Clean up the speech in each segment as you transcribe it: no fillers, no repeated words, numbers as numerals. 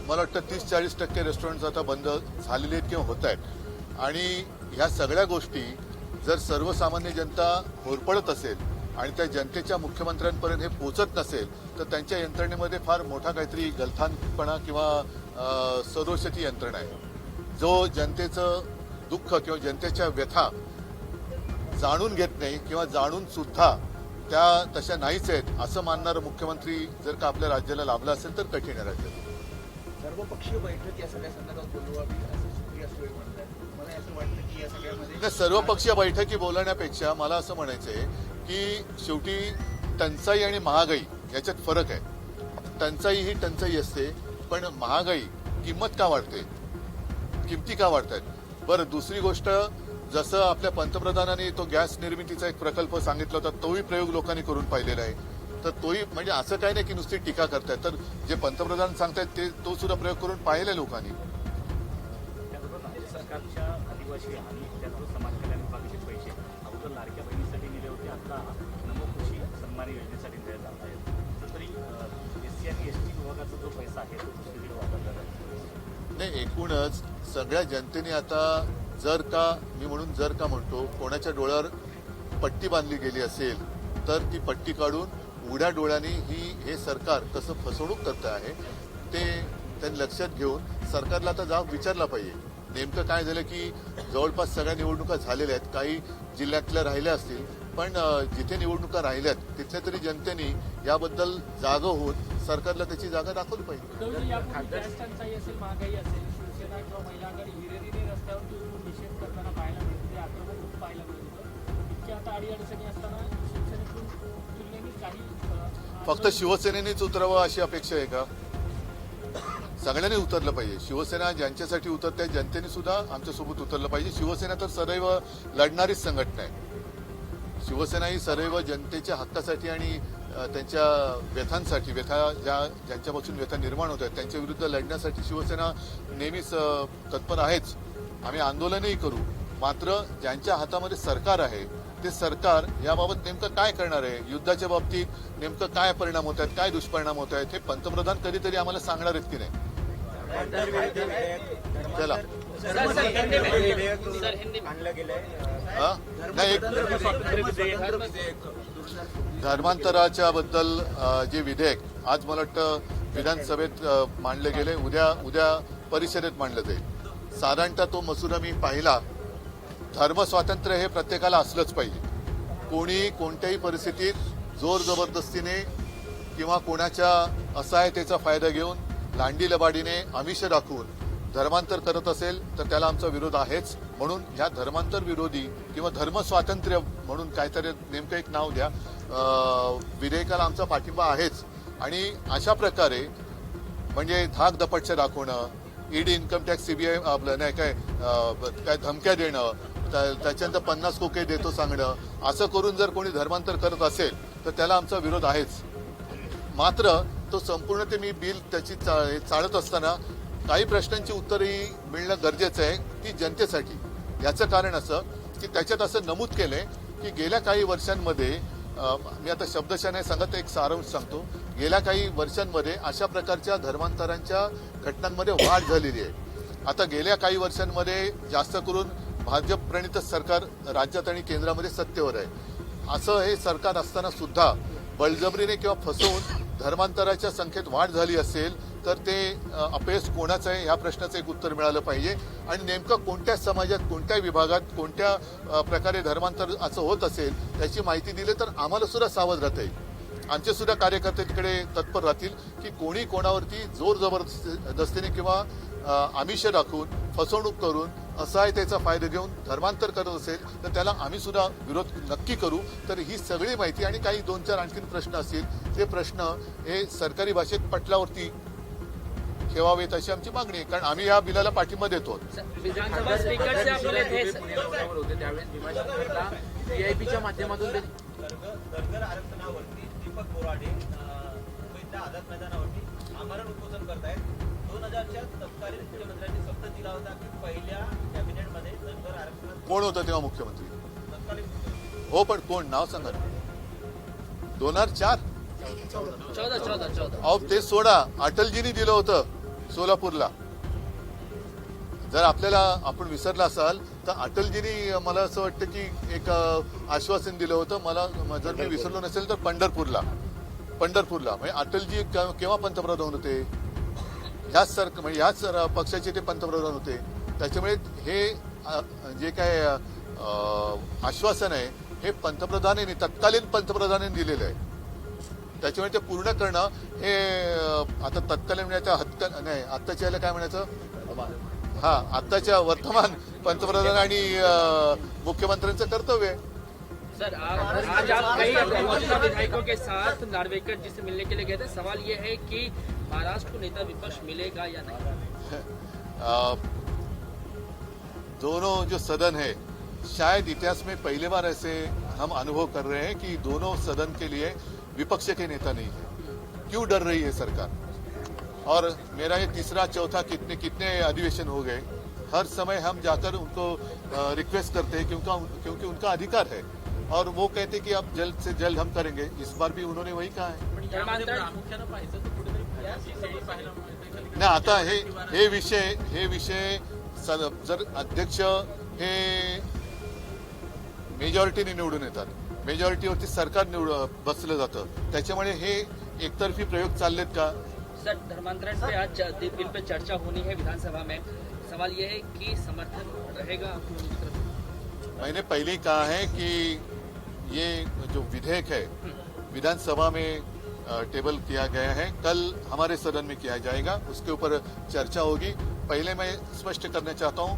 मला वाटतं 30-40% रेस्टॉरंट्स आता बंद झालेले आहेत किंवा होत आहेत आणि ह्या सगळ्या गोष्टी जर सर्वसामान्य जनता होरपळत असेल आणि त्या जनतेच्या मुख्यमंत्र्यांपर्यंत हे पोचत नसेल तर त्यांच्या यंत्रणेमध्ये फार मोठा काहीतरी गलथानपणा किंवा सदोषती यंत्रणा आहे जो जनतेचं दुःख किंवा जनतेच्या व्यथा जाणून घेत नाही किंवा जाणून सुद्धा त्या तशा नाहीच आहेत असं मानणारं मुख्यमंत्री जर का आपल्या राज्याला लाभला असेल तर कठीण आहे राज्यात. सर्वपक्षीय बैठक या सगळ्या संदर्भात बोलवावी असं सुप्रिया सुळे म्हणतात. मला असं वाटतं की या सगळ्यामध्ये सर्वपक्षीय बैठकी बोलवण्यापेक्षा मला असं म्हणायचंय की शेवटी टंचाई आणि महागाई याच्यात फरक आहे. टंचाई ही टंचाई असते पण महागाई किंमत का वाढते, किमती का वाढतात. बरं दुसरी गोष्ट जसं आपल्या पंतप्रधानांनी तो गॅस निर्मितीचा एक प्रकल्प सांगितला होता तोही प्रयोग लोकांनी करून पाहिलेला आहे. तर तोही म्हणजे असं काही नाही की नुसती टीका करतायत तर जे पंतप्रधान सांगतायत ते तो सुद्धा प्रयोग करून पाहिलाय लोकांनी. राज्य सरकारच्या आदिवासी आणि त्याचबरोबर समाज कल्याण विभागाचे पैसे अगोदर लाडक्या बहिणीसाठी दिले होते, आता नमो कृषी सन्मान योजनेसाठी दिले जात आहेत. तरी एससी आणि एसटी विभागाचा जो पैसा आहे तो दुसरीकडे वापरला जातो. नाही एकूणच सगळ्या जनतेने आता जर का मी म्हणून जर का म्हणतो कोणाच्या डोळ्यावर पट्टी बांधली गेली असेल तर ती पट्टी काढून उघड्या डोळ्यांनी हे सरकार कसं फसवणूक करत आहे ते त्यांनी लक्षात घेऊन सरकारला आता जाब विचारला पाहिजे. नेमकं काय झालं की जवळपास सगळ्या निवडणुका झालेल्या आहेत, काही जिल्ह्यातल्या राहिल्या असतील पण जिथे निवडणुका राहिल्यात तिथल्या तरी जनतेने याबद्दल जागं होऊन सरकारला त्याची जागा दाखवली पाहिजे. टंचाई असेल, महागाई असेल, शिवसेना किंवा महिला आघाडी हिरेरीने रस्त्यावरती उतरून निषेध करताना पाहायला मिळते, आक्रमक रूप पाहायला मिळतं. इतक्या आता अडीअडचणी असताना शिवसेनेतून तुलनेने काही फक्त शिवसेनेनेच उतरावं अशी अपेक्षा आहे का? सगळ्यांनी उतरलं पाहिजे. शिवसेना ज्यांच्यासाठी उतरते जनतेने सुद्धा आमच्यासोबत उतरलं पाहिजे. शिवसेना तर सदैव लढणारीच संघटना आहे. शिवसेना ही सदैव जनतेच्या हक्कासाठी आणि त्यांच्या व्यथांसाठी ज्यांच्यापासून व्यथा निर्माण होत आहेत त्यांच्या विरुद्ध लढण्यासाठी शिवसेना नेहमीच तत्पर आहेच. आम्ही आंदोलनही करू. मात्र ज्यांच्या हातामध्ये सरकार आहे ते सरकार याबाबत नेमकं काय करणार आहे, युद्धाच्या बाबतीत नेमकं काय परिणाम होत आहेत, काय दुष्परिणाम होत आहेत हे पंतप्रधान कधीतरी आम्हाला सांगणार आहेत की नाही. चला नाही धर्मांतराच्या बद्दल जे विधेयक आज मला वाटतं विधानसभेत मांडले गेले, उद्या परिषदेत मांडलं जाईल. साधारणतः तो मसुदा मी पाहिला. धर्म स्वातंत्र्य हे प्रत्येकाला असलंच पाहिजे. कोणी कोणत्याही परिस्थितीत जोर जबरदस्तीने किंवा कोणाच्या असहायतेचा फायदा घेऊन लांडी लबाडीने आमिष दाखवून धर्मांतर करत असेल तर त्याला आमचा विरोध आहेच. म्हणून ह्या धर्मांतर विरोधी किंवा धर्म स्वातंत्र्य म्हणून काहीतरी नेमकं एक नाव द्या विधेयकाला आमचा पाठिंबा आहेच. आणि अशा प्रकारे म्हणजे धाक दपटशा दाखवणं, ईडी, इन्कम टॅक्स, सीबीआय आपलं नाही काय धमक्या देणं, त्याच्यानंतर 50 कोके देतो सांगणं, असं करून जर कोणी धर्मांतर करत असेल तर त्याला आमचा विरोध आहेच. मात्र तो संपूर्ण ते मी बिल त्याची चालत असताना काही प्रश्नांची उत्तरही मिळणं गरजेचं आहे ती जनतेसाठी. याचं कारण असं की त्याच्यात असं नमूद केलंय की गेल्या काही वर्षांमध्ये मी आता शब्दशः नाही सांगत, एक सारांश सांगतो. गेल्या काही वर्षांमध्ये अशा प्रकारच्या धर्मांतरांच्या घटनांमध्ये वाढ झालेली आहे. आता गेल्या काही वर्षांमध्ये जास्त करून भाजप प्रणित सरकार राज्यात आणि केंद्रामध्ये सत्तेवर आहे. असं हे सरकार असताना सुद्धा बळजबरीने किंवा फसवून धर्मांतराच्या संख्येत वाढ झाली असेल तर ते अपयश कोणाचं आहे ह्या प्रश्नाचं एक उत्तर मिळालं पाहिजे. आणि नेमकं कोणत्या समाजात, कोणत्या विभागात, कोणत्या प्रकारे धर्मांतर असं होत असेल त्याची माहिती दिली तर आम्हाला सुद्धा सावध राहता येईल. आमचे सुद्धा कार्यकर्ते तिकडे तत्पर राहतील की कोणी कोणावरती जोर जबरदस्तीने किंवा आमिष दाखवून फसवणूक करून असहायतेचा फायदा घेऊन धर्मांतर करत असेल तर त्याला आम्ही सुद्धा विरोध नक्की करू. तर ही सगळी माहिती आणि काही 2-4 आणखीन प्रश्न असतील ते प्रश्न हे सरकारी भाषेत पटलावरती ठेवावेत अशी आमची मागणी आहे. कारण आम्ही या बिलाला पाठिंबा देतो. विधानसभा स्पीकरचे आपले होते त्यावेळेस भीमाशंकरला व्हीआयपीच्या माध्यमातून धनगर आरक्षणावरती दीपक बोराडे मुंबईतल्या आझाद मैदानावरती आमरण उपोषण करतायत. 2000च्या तत्कालीन मुख्यमंत्र्यांनी शब्द दिला होता की पहिल्या कॅबिनेटमध्ये धनगर आरक्षण कोण होतं तेव्हा मुख्यमंत्री? तत्कालीन हो पण कोण नाव सांगा. 2004 14 अहो ते सोडा, अटलजींनी दिलं होतं सोलापूरला जर आपल्याला आपण विसरला असाल तर अटलजींनी मला असं वाटतं की एक आश्वासन दिलं होतं. मला जर मी विसरलो नसेल तर पंढरपूरला म्हणजे अटलजी केव्हा पंतप्रधान होते? ह्याच पक्षाचे ते पंतप्रधान होते. त्याच्यामुळे हे जे काय आश्वासन आहे हे पंतप्रधानांनी तत्कालीन पंतप्रधानांनी दिलेलं आहे. त्याच्यामुळे ते पूर्ण करणं हे आता तत्कालीन म्हणायचं नाही आत्ताच्या याला काय म्हणायचं आत्ताच्या वर्तमान पंतप्रधान आणि मुख्यमंत्र्यांचं कर्तव्य आहे. सर आज आप कई मौजूदा विधायकों के साथ नार्वेकर जी से मिलने के लिए गए थे. सवाल ये है कि महाराष्ट्र को नेता विपक्ष मिलेगा या नहीं? दोनों जो सदन है शायद इतिहास में पहली बार ऐसे हम अनुभव कर रहे हैं कि दोनों सदन के लिए विपक्ष के नेता नहीं है. क्यों डर रही है सरकार? और मेरा ये तीसरा चौथा कितने अधिवेशन हो गए. हर समय हम जाकर उनको रिक्वेस्ट करते हैं क्योंकि उनका अधिकार है और वो कहते हैं कि अब जल्द से जल्द हम करेंगे. इस बार भी उन्होंने वही कहा है. नाही आता हे विषय जर अध्यक्ष हे मेजॉरिटीने निवडून येतात, मेजॉरिटीवरती सरकार बसलं जातं. त्याच्यामुळे हे एकतर्फी प्रयोग चाललेत का? सर धर्मांतरण पे आज बिल पे चर्चा होनी है विधानसभा में. सवाल ये है कि समर्थन रहेगा आपकी तरफ से? मैंने पहले ही कहा है कि ये जो विधेयक है विधानसभा में टेबल किया गया है, कल हमारे सदन में किया जाएगा, उसके ऊपर चर्चा होगी. पहले मैं स्पष्ट करना चाहता हूं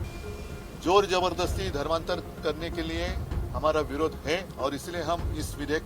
जोर जबरदस्ती धर्मांतर करने के लिए हमारा विरोध है और इसलिए हम इस विधेयक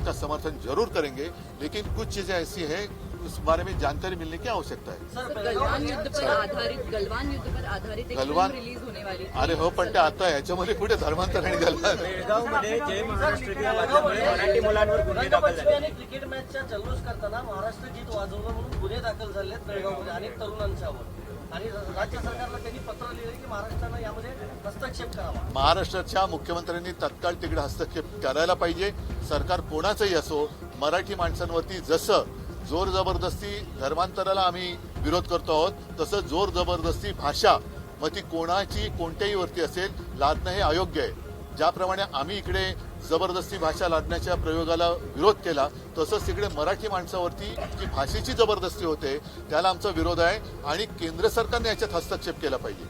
का समर्थन जरूर करेंगे. लेकिन कुछ चीजें ऐसी है उस बारे में जानकारी मिलने की आवश्यकता है. सर गलवान युद्ध पर आधारित एक गलवान फिल्म रिलीज होने वाली थी. अरे हो पण ते आता ह्याच्यामध्ये कुठे धर्मांतर आणि गलवान बेळगावमध्ये जय महाराष्ट्र दिन वाजल्यामुळे मराठी मुलांवर गुन्हे दाखल झाले. आणि क्रिकेट मॅचचा जल्लोष करताना महाराष्ट्र गीत वाजवलं म्हणून गुन्हे दाखल झालेत बेळगावमध्ये अनेक तरुणांच्यावर. आणि राज्य सरकारला त्यांनी पत्र लिहिलं की महाराष्ट्रानं यामध्ये हस्तक्षेप करावा. महाराष्ट्राच्या मुख्यमंत्र्यांनी तत्काळ तिकडे हस्तक्षेप करायला पाहिजे. सरकार कोणाचंही असो, मराठी माणसांवरती जसं जोर जबरदस्ती धर्मांतराला आम्ही विरोध करतो आहोत तसं जोर जबरदस्ती भाषा मग ती कोणाची कोणत्याही वरती असेल लादणं हे अयोग्य आहे. ज्याप्रमाणे आम्ही इकडे जबरदस्ती भाषा लादण्याच्या प्रयोगाला विरोध केला तसंच तिकडे मराठी माणसावरती जी भाषेची जबरदस्ती होते त्याला आमचा विरोध आहे आणि केंद्र सरकारने याच्यात हस्तक्षेप केला पाहिजे.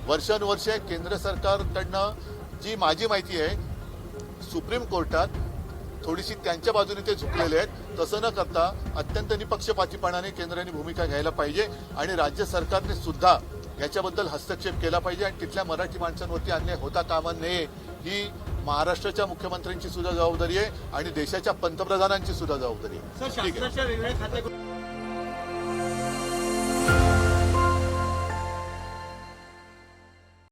वर्षानुवर्षे केंद्र सरकारकडनं जी माझी माहिती आहे सुप्रीम कोर्टात थोडीशी त्यांच्या बाजूने ते झुकलेले आहेत. तसं न करता अत्यंत निपक्षपातीपणाने केंद्राने भूमिका घ्यायला पाहिजे आणि राज्य सरकारने सुद्धा याच्याबद्दल हस्तक्षेप केला पाहिजे आणि तिथल्या मराठी माणसांवरती अन्याय होता कामा नये ही महाराष्ट्राच्या मुख्यमंत्र्यांची सुद्धा जबाबदारी आहे आणि देशाच्या पंतप्रधानांची सुद्धा जबाबदारी आहे. ठीक आहे.